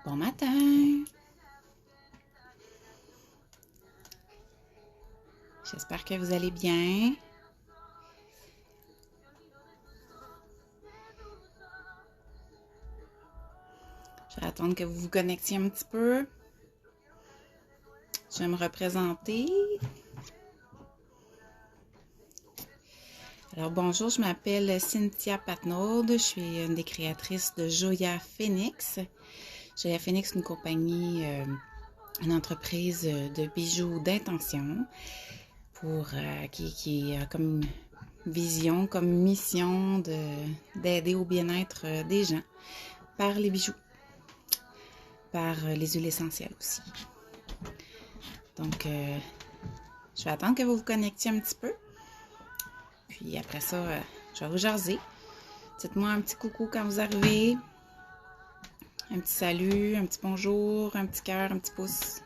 Bon matin! J'espère que vous allez bien. Je vais attendre que vous vous connectiez un petit peu. Je vais me représenter. Alors bonjour, je m'appelle Cynthia Patnaud. Je suis une des créatrices de Joya Phoenix. Joya Phoenix, c'est une compagnie, une entreprise de bijoux d'intention qui a comme vision, comme mission d'aider au bien-être des gens par les bijoux, par les huiles essentielles aussi. Donc, je vais attendre que vous vous connectiez un petit peu. Puis après ça, je vais vous jaser. Dites-moi un petit coucou quand vous arrivez. Un petit salut, un petit bonjour, un petit cœur, un petit pouce.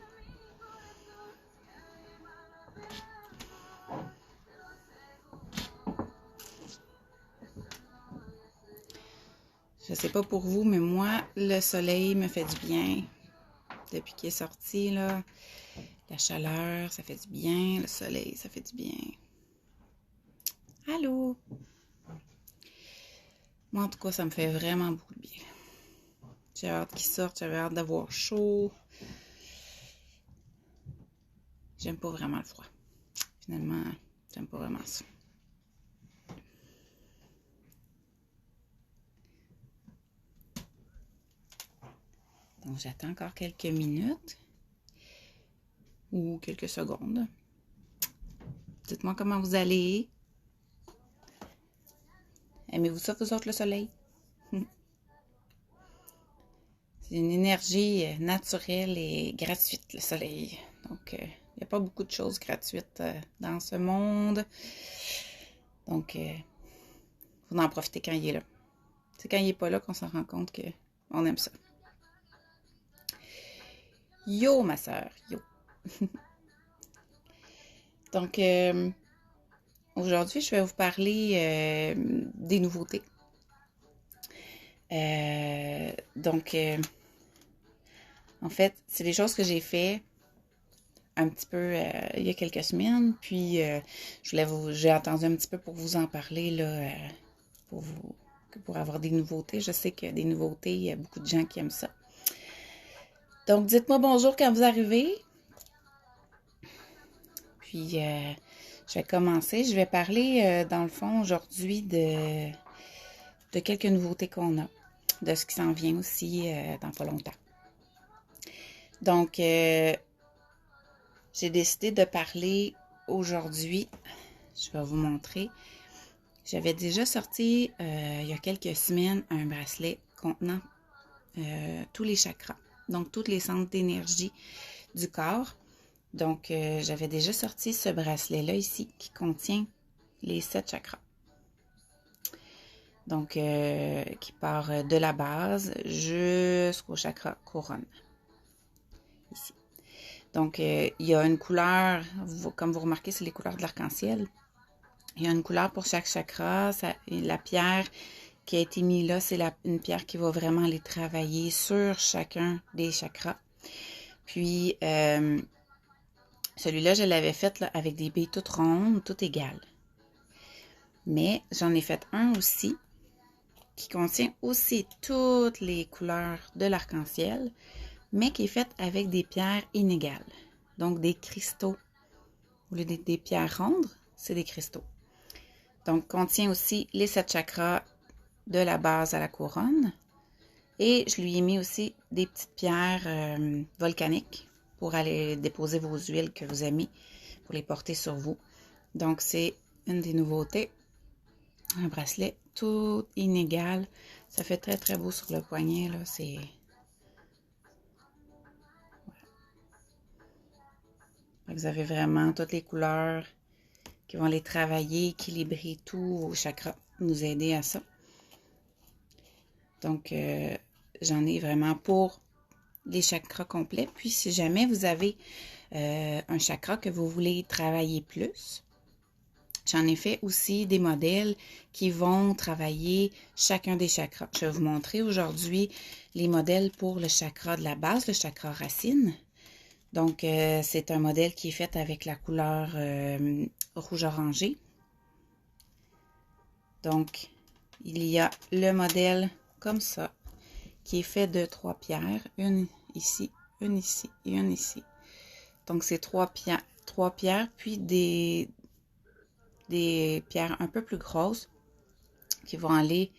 Je sais pas pour vous, mais moi, le soleil me fait du bien. Depuis qu'il est sorti, là, la chaleur, ça fait du bien. Le soleil, ça fait du bien. Allô? Moi, en tout cas, ça me fait vraiment beaucoup de bien. J'ai hâte qu'il sorte, j'avais hâte d'avoir chaud. J'aime pas vraiment le froid. Finalement, j'aime pas vraiment ça. Donc, j'attends encore quelques minutes ou quelques secondes. Dites-moi comment vous allez. Aimez-vous ça, vous autres, le soleil? C'est une énergie naturelle et gratuite, le soleil. Donc, il n'y a pas beaucoup de choses gratuites dans ce monde. Donc, il faut en profiter quand il est là. C'est quand il n'est pas là qu'on s'en rend compte qu'on aime ça. Yo, ma soeur, yo! Donc, aujourd'hui, je vais vous parler des nouveautés. En fait, c'est des choses que j'ai fait un petit peu il y a quelques semaines, puis j'ai attendu un petit peu pour vous en parler, là, pour avoir des nouveautés. Je sais qu'il y a des nouveautés, il y a beaucoup de gens qui aiment ça. Donc, dites-moi bonjour quand vous arrivez. Puis, je vais commencer. Je vais parler, dans le fond, aujourd'hui de quelques nouveautés qu'on a, de ce qui s'en vient aussi dans pas longtemps. Donc, j'ai décidé de parler aujourd'hui. Je vais vous montrer. J'avais déjà sorti, il y a quelques semaines, un bracelet contenant tous les chakras, donc tous les centres d'énergie du corps. Donc, j'avais déjà sorti ce bracelet-là ici qui contient les 7 chakras. Donc, qui part de la base jusqu'au chakra couronne. Ici. Donc, il y a une couleur, comme vous remarquez, c'est les couleurs de l'arc-en-ciel. Il y a une couleur pour chaque chakra. La pierre qui a été mise là, c'est une pierre qui va vraiment aller travailler sur chacun des chakras. Puis, celui-là, je l'avais fait là, avec des billes toutes rondes, toutes égales. Mais j'en ai fait un aussi qui contient aussi toutes les couleurs de l'arc-en-ciel, mais qui est fait avec des pierres inégales. Donc, des cristaux. Au lieu des pierres rondes, c'est des cristaux. Donc, contient aussi les 7 chakras de la base à la couronne. Et je lui ai mis aussi des petites pierres volcaniques pour aller déposer vos huiles que vous aimez, pour les porter sur vous. Donc, c'est une des nouveautés. Un bracelet tout inégal. Ça fait très, très beau sur le poignet, là. C'est... Vous avez vraiment toutes les couleurs qui vont les travailler, équilibrer tous vos chakras, nous aider à ça. Donc, j'en ai vraiment pour les chakras complets. Puis, si jamais vous avez un chakra que vous voulez travailler plus, J'en ai fait aussi des modèles qui vont travailler chacun des chakras. Je vais vous montrer aujourd'hui les modèles pour le chakra de la base, le chakra racine. Donc, c'est un modèle qui est fait avec la couleur rouge orangé. Donc, il y a le modèle comme ça, qui est fait de 3 pierres, une ici et une ici. Donc, c'est 3 pierres, puis des pierres un peu plus grosses qui vont aller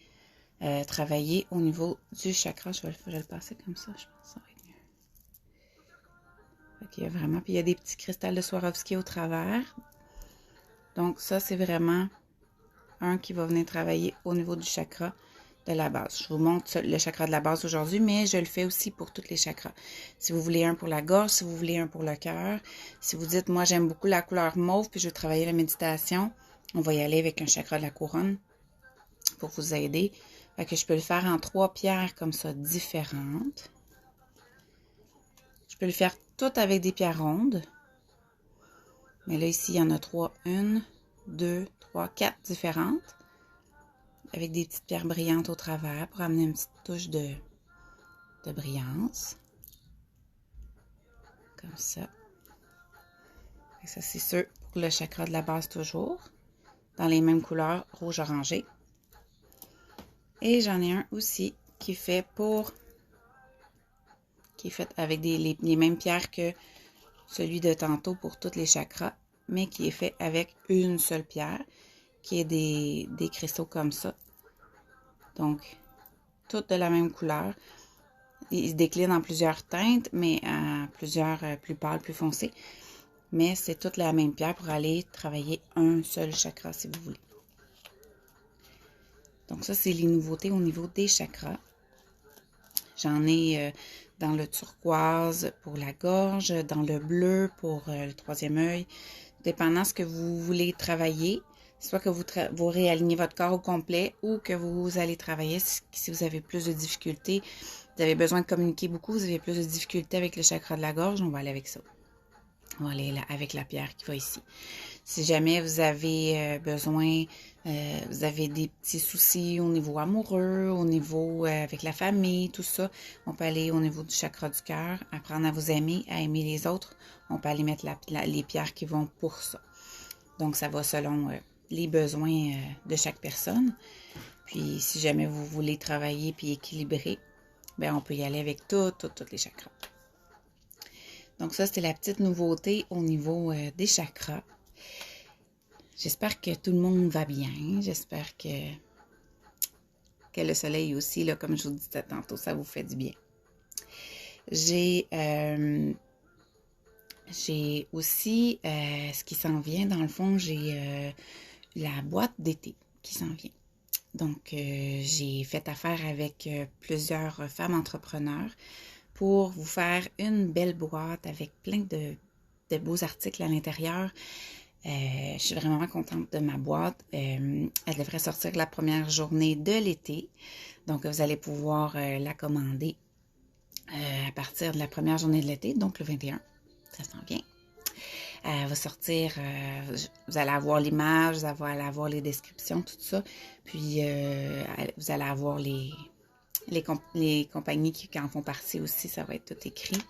travailler au niveau du chakra. Je vais le passer comme ça, je pense que ça va être mieux. Il y a vraiment, puis il y a des petits cristals de Swarovski au travers. Donc, ça, c'est vraiment un qui va venir travailler au niveau du chakra de la base. Je vous montre le chakra de la base aujourd'hui, mais je le fais aussi pour tous les chakras. Si vous voulez un pour la gorge, si vous voulez un pour le cœur, si vous dites, moi j'aime beaucoup la couleur mauve, puis je veux travailler la méditation, on va y aller avec un chakra de la couronne pour vous aider. Fait que je peux le faire en 3 pierres comme ça, différentes. Je peux le faire tout avec des pierres rondes. Mais là, ici, il y en a 3. 1, 2, 3, 4 différentes. Avec des petites pierres brillantes au travers pour amener une petite touche de brillance. Comme ça. Et ça, c'est sûr pour le chakra de la base toujours. Dans les mêmes couleurs, rouge-orangé. Et j'en ai un aussi qui est fait avec les mêmes pierres que celui de tantôt pour tous les chakras, mais qui est fait avec une seule pierre, qui est des cristaux comme ça. Donc, toutes de la même couleur. Ils se déclinent en plusieurs teintes, mais plusieurs plus pâles, plus foncées. Mais c'est toute la même pierre pour aller travailler un seul chakra, si vous voulez. Donc ça, c'est les nouveautés au niveau des chakras. J'en ai dans le turquoise pour la gorge, dans le bleu pour le 3e œil. Dépendant de ce que vous voulez travailler, soit que vous réalignez votre corps au complet ou que vous allez travailler si vous avez plus de difficultés, vous avez besoin de communiquer beaucoup, vous avez plus de difficultés avec le chakra de la gorge, on va aller avec ça. On va aller là avec la pierre qui va ici. Si jamais vous avez besoin, vous avez des petits soucis au niveau amoureux, au niveau avec la famille, tout ça, on peut aller au niveau du chakra du cœur, apprendre à vous aimer, à aimer les autres. On peut aller mettre les pierres qui vont pour ça. Donc, ça va selon les besoins de chaque personne. Puis, si jamais vous voulez travailler puis équilibrer, bien, on peut y aller avec tous les chakras. Donc, ça, c'était la petite nouveauté au niveau des chakras. J'espère que tout le monde va bien. J'espère que le soleil aussi, là, comme je vous disais tantôt, ça vous fait du bien. J'ai aussi ce qui s'en vient. Dans le fond, j'ai la boîte d'été qui s'en vient. Donc, j'ai fait affaire avec plusieurs femmes entrepreneurs pour vous faire une belle boîte avec plein de beaux articles à l'intérieur. Je suis vraiment contente de ma boîte. Elle devrait sortir la première journée de l'été. Donc, vous allez pouvoir la commander à partir de la première journée de l'été, donc le 21. Ça s'en vient. Elle va sortir, vous allez avoir l'image, vous allez avoir les descriptions, tout ça. Puis, vous allez avoir les compagnies qui en font partie aussi, ça va être tout écrit.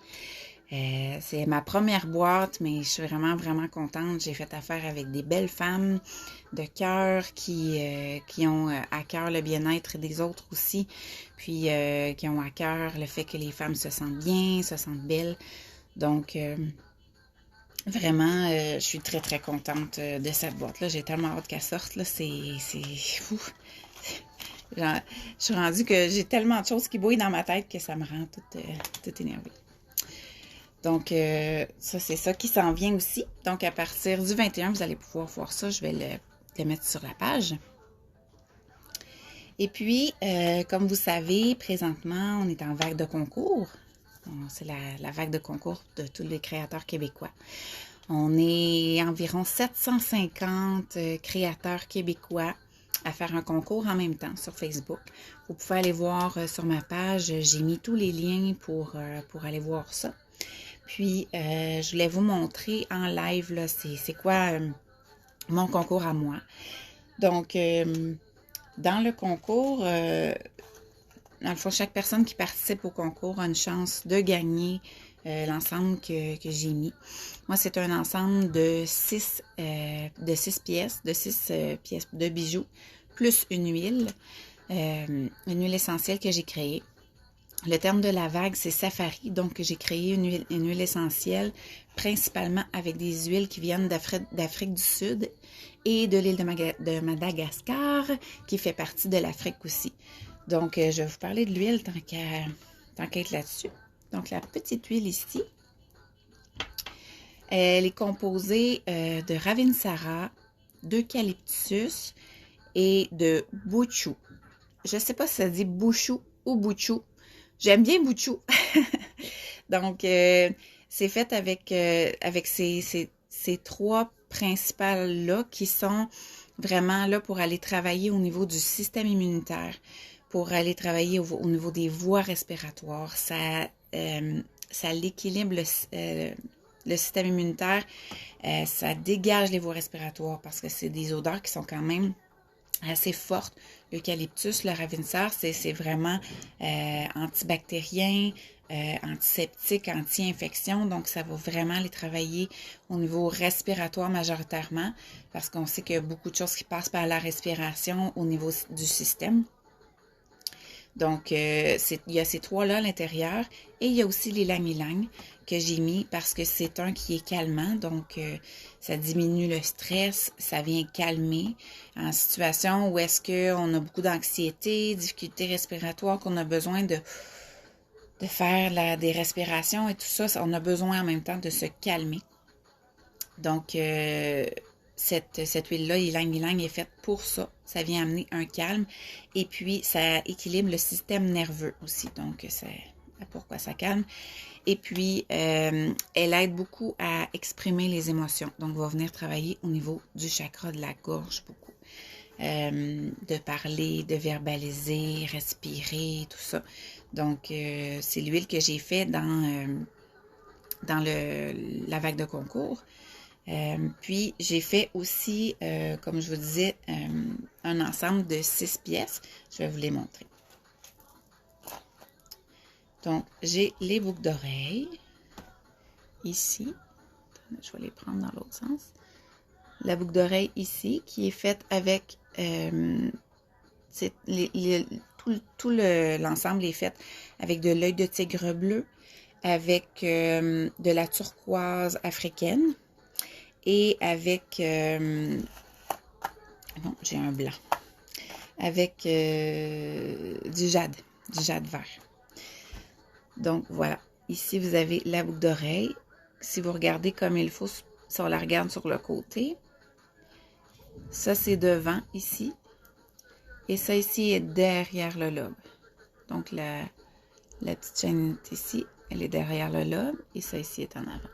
C'est ma première boîte, mais je suis vraiment, vraiment contente. J'ai fait affaire avec des belles femmes de cœur qui ont à cœur le bien-être des autres aussi, puis qui ont à cœur le fait que les femmes se sentent bien, se sentent belles. Donc, vraiment, je suis très, très contente de cette boîte-là. J'ai tellement hâte qu'elle sorte, là, c'est fou. Genre, je suis rendue que j'ai tellement de choses qui bouillent dans ma tête que ça me rend toute énervée. Donc, ça, c'est ça qui s'en vient aussi. Donc, à partir du 21, vous allez pouvoir voir ça. Je vais le mettre sur la page. Et puis, comme vous savez, présentement, on est en vague de concours. C'est la vague de concours de tous les créateurs québécois. On est environ 750 créateurs québécois à faire un concours en même temps sur Facebook. Vous pouvez aller voir sur ma page, j'ai mis tous les liens pour aller voir ça. Puis, je voulais vous montrer en live, là, c'est quoi mon concours à moi. Donc, dans le concours, dans le fond, chaque personne qui participe au concours a une chance de gagner l'ensemble que j'ai mis. Moi, c'est un ensemble de 6 pièces, de 6 pièces de bijoux, plus une huile essentielle que j'ai créée. Le terme de la vague, c'est Safari, donc j'ai créé une huile essentielle, principalement avec des huiles qui viennent d'Afrique du Sud et de l'île de Madagascar, qui fait partie de l'Afrique aussi. Donc, je vais vous parler de l'huile tant qu'à être là-dessus. Donc, la petite huile ici, elle est composée de Ravinsara, d'eucalyptus et de bouchou. Je ne sais pas si ça dit bouchou ou bouchou. J'aime bien bouchou. Donc, c'est fait avec ces trois principales-là qui sont vraiment là pour aller travailler au niveau du système immunitaire, pour aller travailler au niveau des voies respiratoires. Ça l'équilibre le système immunitaire, ça dégage les voies respiratoires parce que c'est des odeurs qui sont quand même assez fortes. L'eucalyptus, le ravinsara, c'est vraiment antibactérien, antiseptique, anti-infection. Donc, ça va vraiment aller travailler au niveau respiratoire majoritairement parce qu'on sait qu'il y a beaucoup de choses qui passent par la respiration au niveau du système. Donc, il y a ces trois-là à l'intérieur et il y a aussi l'ilang-ilang que j'ai mis parce que c'est un qui est calmant. Donc, ça diminue le stress, ça vient calmer en situation où est-ce qu'on a beaucoup d'anxiété, difficultés respiratoires, qu'on a besoin de faire des respirations et tout ça. On a besoin en même temps de se calmer. Donc, cette huile-là, ylang-ylang, est faite pour ça. Ça vient amener un calme et puis ça équilibre le système nerveux aussi. Donc, c'est pourquoi ça calme. Et puis, elle aide beaucoup à exprimer les émotions. Donc, va venir travailler au niveau du chakra de la gorge beaucoup. De parler, de verbaliser, respirer, tout ça. Donc, c'est l'huile que j'ai fait dans la vague de concours. Puis, j'ai fait aussi, comme je vous disais, un ensemble de 6 pièces. Je vais vous les montrer. Donc, j'ai les boucles d'oreilles, ici. Je vais les prendre dans l'autre sens. La boucle d'oreille ici, qui est faite avec... tout l'ensemble est fait avec de l'œil de tigre bleu, avec de la turquoise africaine, et avec, bon, j'ai un blanc, avec du jade vert. Donc, voilà. Ici, vous avez la boucle d'oreille. Si vous regardez comme il faut, si on la regarde sur le côté, ça, c'est devant, ici. Et ça, ici, est derrière le lobe. Donc, la petite chaîne est ici. Elle est derrière le lobe. Et ça, ici, est en avant.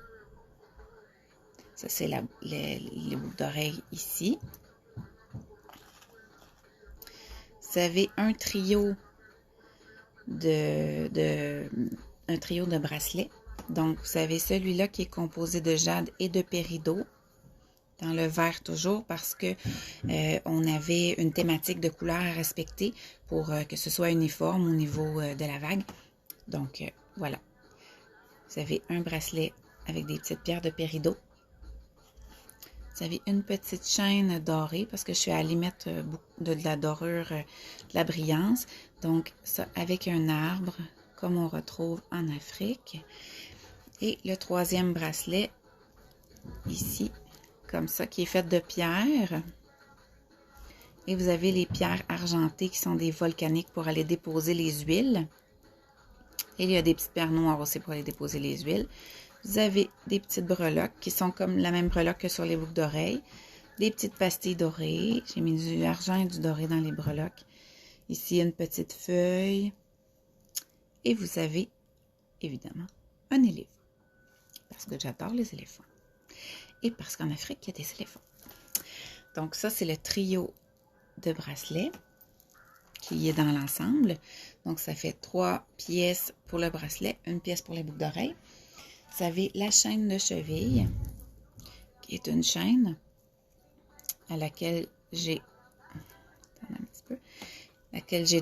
Ça, c'est les boucles d'oreilles ici. Vous avez un trio de bracelets. Donc, vous avez celui-là qui est composé de jade et de péridot. Dans le vert toujours parce que on avait une thématique de couleur à respecter pour que ce soit uniforme au niveau de la vague. Donc, voilà. Vous avez un bracelet avec des petites pierres de péridot. Vous avez une petite chaîne dorée parce que je suis allée mettre de la dorure, de la brillance. Donc, ça avec un arbre comme on retrouve en Afrique. Et le troisième bracelet, ici, comme ça, qui est fait de pierres. Et vous avez les pierres argentées qui sont des volcaniques pour aller déposer les huiles. Et il y a des petites pierres noires aussi pour aller déposer les huiles. Vous avez des petites breloques qui sont comme la même breloque que sur les boucles d'oreilles. Des petites pastilles dorées. J'ai mis du argent et du doré dans les breloques. Ici, une petite feuille. Et vous avez, évidemment, un éléphant. Parce que j'adore les éléphants. Et parce qu'en Afrique, il y a des éléphants. Donc ça, c'est le trio de bracelets qui est dans l'ensemble. Donc, ça fait 3 pièces pour le bracelet, une pièce pour les boucles d'oreilles. Vous avez la chaîne de cheville, qui est une chaîne à laquelle j'ai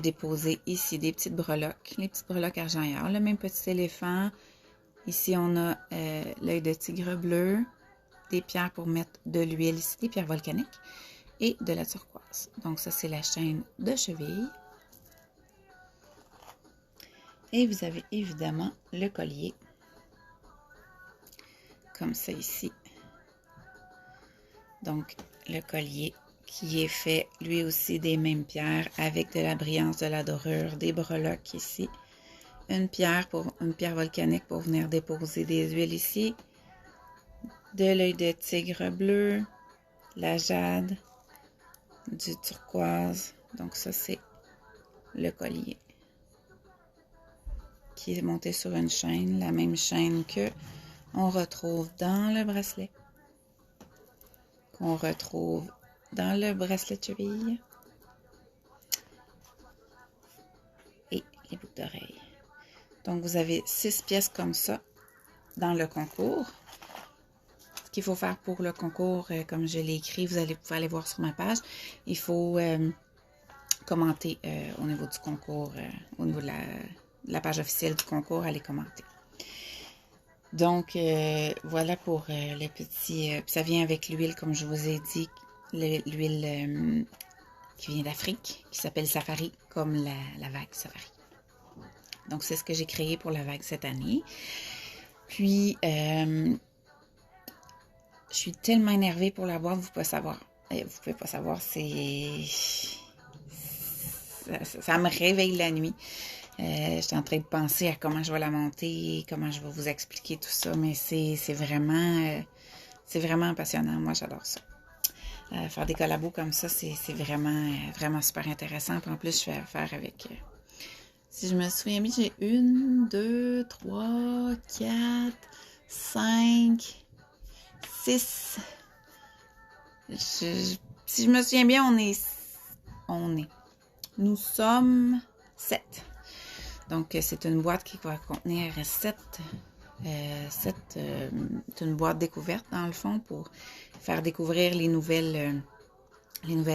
déposé ici des petites breloques, les petites breloques argent et or, le même petit éléphant. Ici, on a l'œil de tigre bleu, des pierres pour mettre de l'huile ici, des pierres volcaniques et de la turquoise. Donc ça, c'est la chaîne de cheville. Et vous avez évidemment le collier, comme ça ici. Donc, le collier qui est fait, lui aussi, des mêmes pierres avec de la brillance, de la dorure, des breloques ici. Une pierre volcanique pour venir déposer des huiles ici. De l'œil de tigre bleu, la jade, du turquoise. Donc ça, c'est le collier qui est monté sur une chaîne, la même chaîne que on retrouve dans le bracelet, qu'on retrouve dans le bracelet de cheville et les boucles d'oreilles. Donc, vous avez 6 pièces comme ça dans le concours. Ce qu'il faut faire pour le concours, comme je l'ai écrit, vous allez pouvoir aller voir sur ma page. Il faut commenter au niveau du concours, au niveau de la page officielle du concours, allez commenter. Donc, voilà pour le petit... ça vient avec l'huile, comme je vous ai dit, l'huile qui vient d'Afrique, qui s'appelle Safari, comme la vague Safari. Donc, c'est ce que j'ai créé pour la vague cette année. Puis, je suis tellement énervée pour la boîte, vous pouvez pas savoir, ça me réveille la nuit. J'étais en train de penser à comment je vais la monter, comment je vais vous expliquer tout ça, mais c'est vraiment passionnant. Moi, j'adore ça. Faire des collabos comme ça, c'est vraiment super intéressant. Puis en plus, je fais affaire avec... si je me souviens bien, j'ai 1, 2, 3, 4, 5, 6. Si je me souviens bien, nous sommes 7. Donc, c'est une boîte qui va contenir 7. C'est une boîte découverte, dans le fond, pour faire découvrir les nouvelles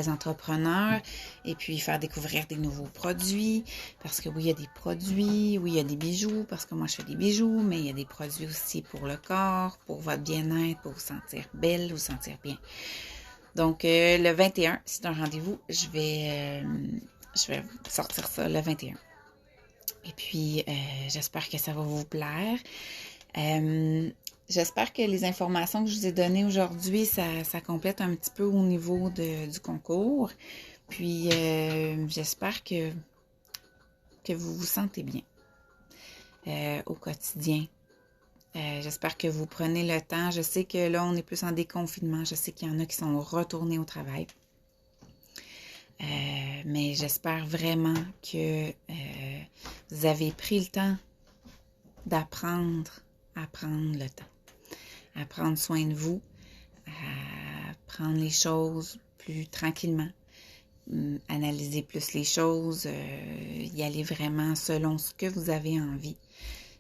entrepreneurs et puis faire découvrir des nouveaux produits. Parce que oui, il y a des produits, oui, il y a des bijoux, parce que moi, je fais des bijoux, mais il y a des produits aussi pour le corps, pour votre bien-être, pour vous sentir belle, vous sentir bien. Donc, le 21, c'est un rendez-vous. Je vais sortir ça le 21. Et puis, j'espère que ça va vous plaire. J'espère que les informations que je vous ai données aujourd'hui, ça complète un petit peu au niveau du concours. Puis, j'espère que vous vous sentez bien au quotidien. J'espère que vous prenez le temps. Je sais que là, on est plus en déconfinement. Je sais qu'il y en a qui sont retournés au travail. Mais j'espère vraiment que vous avez pris le temps d'apprendre à prendre le temps, à prendre soin de vous, à prendre les choses plus tranquillement, analyser plus les choses, y aller vraiment selon ce que vous avez envie.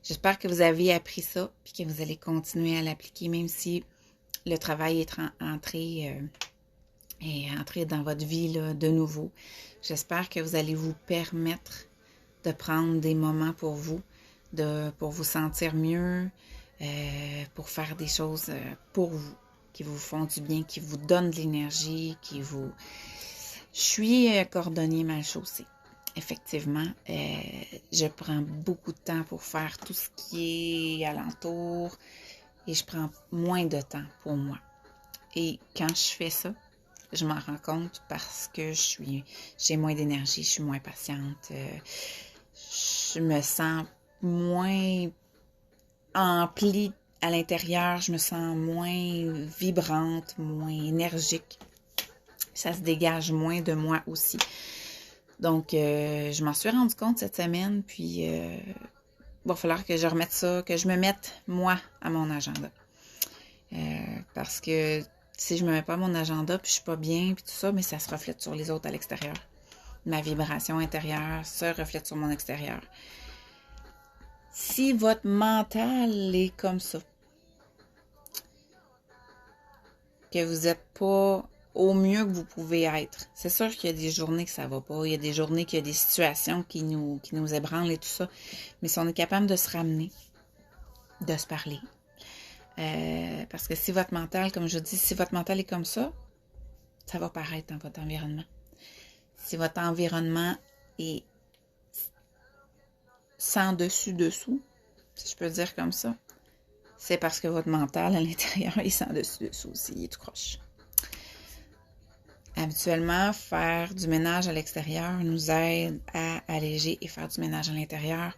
J'espère que vous avez appris ça, puis que vous allez continuer à l'appliquer, même si le travail est entré dans votre vie là, de nouveau. J'espère que vous allez vous permettre de prendre des moments pour vous, pour vous sentir mieux, pour faire des choses pour vous, qui vous font du bien, qui vous donnent de l'énergie, Je suis cordonnier mal chaussé. Effectivement, je prends beaucoup de temps pour faire tout ce qui est alentour et je prends moins de temps pour moi. Et quand je fais ça, je m'en rends compte parce que j'ai moins d'énergie, je suis moins patiente, je me sens moins emplie à l'intérieur, je me sens moins vibrante, moins énergique. Ça se dégage moins de moi aussi. Donc, je m'en suis rendu compte cette semaine, puis il va falloir que je remette ça, que je me mette, moi, à mon agenda. Parce que si je me mets pas à mon agenda, puis je suis pas bien, puis tout ça, mais ça se reflète sur les autres à l'extérieur. Ma vibration intérieure se reflète sur mon extérieur. Si votre mental est comme ça, que vous n'êtes pas au mieux que vous pouvez être. C'est sûr qu'il y a des journées que ça va pas, il y a des journées qu'il y a des situations qui nous ébranlent et tout ça, mais si on est capable de se ramener, de se parler, parce que si votre mental, comme je dis, si votre mental est comme ça va paraître dans votre environnement. Si votre environnement est sans dessus-dessous, si je peux dire comme ça, c'est parce que votre mental à l'intérieur est sans dessus-dessous aussi, il est tout croche. Habituellement, faire du ménage à l'extérieur nous aide à alléger et faire du ménage à l'intérieur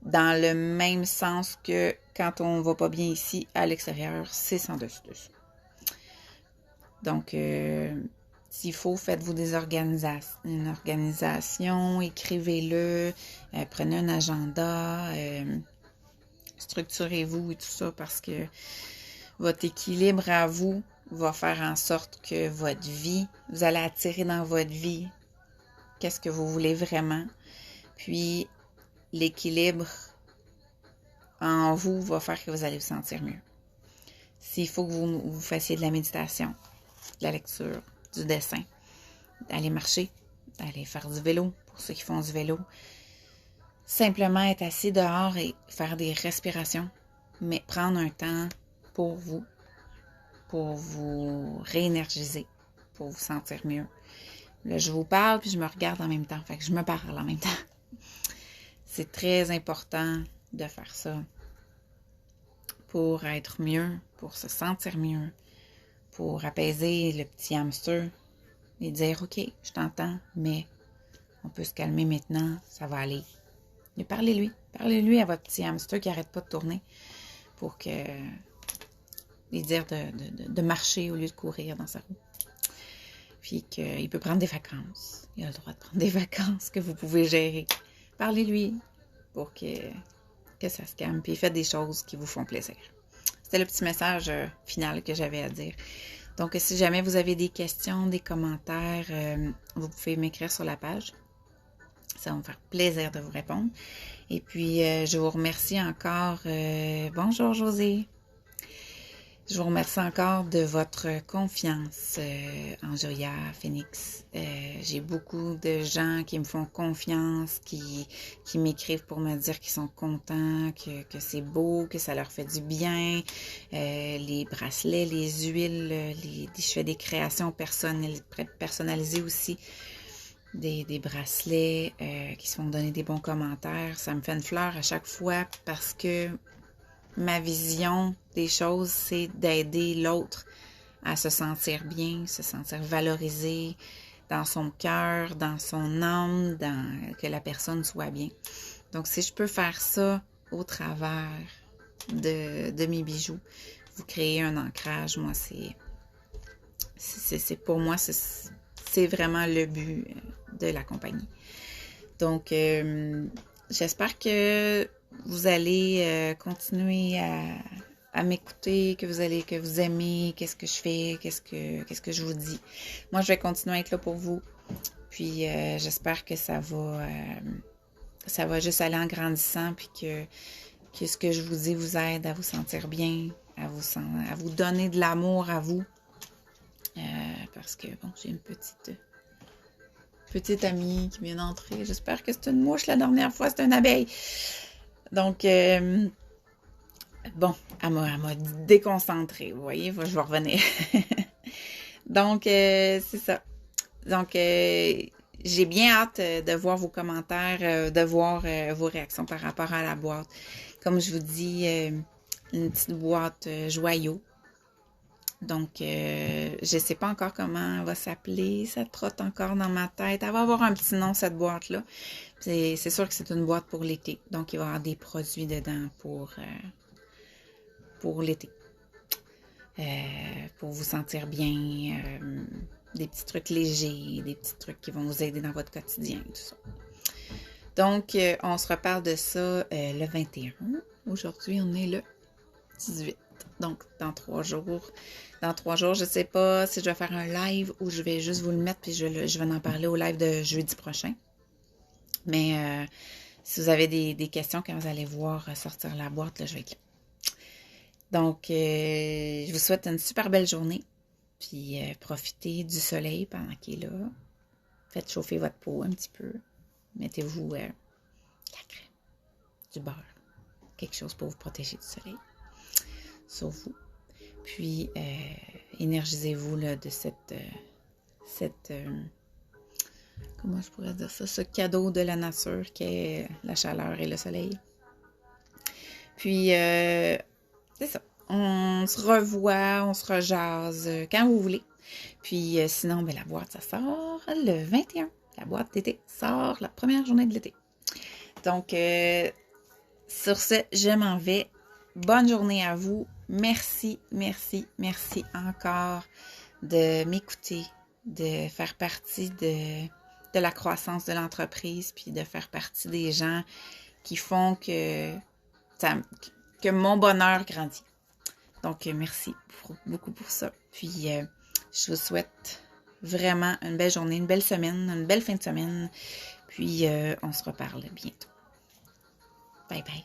dans le même sens que quand on ne va pas bien ici, à l'extérieur, c'est sans dessus-dessous. Donc, s'il faut, faites-vous une organisation, écrivez-le, prenez un agenda, structurez-vous et tout ça parce que votre équilibre à vous va faire en sorte que votre vie, vous allez attirer dans votre vie qu'est-ce que vous voulez vraiment. Puis, l'équilibre en vous va faire que vous allez vous sentir mieux. S'il faut que vous fassiez de la méditation, de la lecture, du dessin, d'aller marcher, d'aller faire du vélo, pour ceux qui font du vélo, simplement être assis dehors et faire des respirations, mais prendre un temps pour vous réénergiser, pour vous sentir mieux. Là, je vous parle puis je me regarde en même temps, fait que je me parle en même temps. C'est très important de faire ça pour être mieux, pour se sentir mieux, pour apaiser le petit hamster et dire « Ok, je t'entends, mais on peut se calmer maintenant, ça va aller. » Et parlez-lui à votre petit hamster qui n'arrête pas de tourner pour que lui dire de marcher au lieu de courir dans sa roue. Puis qu'il peut prendre des vacances. Il a le droit de prendre des vacances que vous pouvez gérer. Parlez-lui pour que ça se calme. Puis faites des choses qui vous font plaisir. C'était le petit message final que j'avais à dire. Donc, si jamais vous avez des questions, des commentaires, vous pouvez m'écrire sur la page. Ça va me faire plaisir de vous répondre. Et puis, je vous remercie encore. Bonjour, José. Je vous remercie encore de votre confiance en Joya Phoenix. J'ai beaucoup de gens qui me font confiance, qui m'écrivent pour me dire qu'ils sont contents, que c'est beau, que ça leur fait du bien. Les bracelets, les huiles, je fais des créations personnalisées aussi. Des bracelets qui se font donner des bons commentaires. Ça me fait une fleur à chaque fois parce que ma vision des choses, c'est d'aider l'autre à se sentir bien, se sentir valorisé dans son cœur, dans son âme, que la personne soit bien. Donc, si je peux faire ça au travers de mes bijoux, vous créez un ancrage, moi, c'est pour moi, c'est vraiment le but de la compagnie. Donc, j'espère que vous allez continuer à m'écouter, que vous aimez, qu'est-ce que je fais, qu'est-ce que je vous dis. Moi, je vais continuer à être là pour vous. Puis, j'espère que ça va juste aller en grandissant, puis que ce que je vous dis vous aide à vous sentir bien, à vous donner de l'amour à vous. Parce que, bon, j'ai une petite amie qui vient d'entrer. J'espère que c'est une mouche. La dernière fois, c'était une abeille. Donc, bon, elle m'a déconcentrée. Vous voyez, je vais revenir. Donc, c'est ça. Donc, j'ai bien hâte de voir vos commentaires, de voir vos réactions par rapport à la boîte. Comme je vous dis, une petite boîte joyaux. Donc, je ne sais pas encore comment elle va s'appeler. Ça trotte encore dans ma tête. Elle va avoir un petit nom, cette boîte-là. C'est sûr que c'est une boîte pour l'été. Donc, il va y avoir des produits dedans pour l'été. Pour vous sentir bien. Des petits trucs légers. Des petits trucs qui vont vous aider dans votre quotidien. Tout ça. Donc, on se reparle de ça le 21. Aujourd'hui, on est le 18. Donc, dans 3 jours. Dans 3 jours, je ne sais pas si je vais faire un live ou je vais juste vous le mettre puis je vais en parler au live de jeudi prochain. Mais si vous avez des questions quand vous allez voir sortir la boîte, là, je vais être là. Donc, je vous souhaite une super belle journée. Puis profitez du soleil pendant qu'il est là. Faites chauffer votre peau un petit peu. Mettez-vous de la crème, du beurre, quelque chose pour vous protéger du soleil. Sur vous. Puis énergisez-vous là, de cette comment je pourrais dire ça, ce cadeau de la nature qui est la chaleur et le soleil. Puis, c'est ça. On se revoit, on se rejase quand vous voulez. Puis, sinon, la boîte, ça sort le 21. La boîte d'été sort la première journée de l'été. Donc, sur ce, je m'en vais. Bonne journée à vous. Merci, merci, merci encore de m'écouter, de faire partie de la croissance de l'entreprise, puis de faire partie des gens qui font que mon bonheur grandit. Donc, merci beaucoup pour ça. Puis, je vous souhaite vraiment une belle journée, une belle semaine, une belle fin de semaine. Puis, on se reparle bientôt. Bye bye.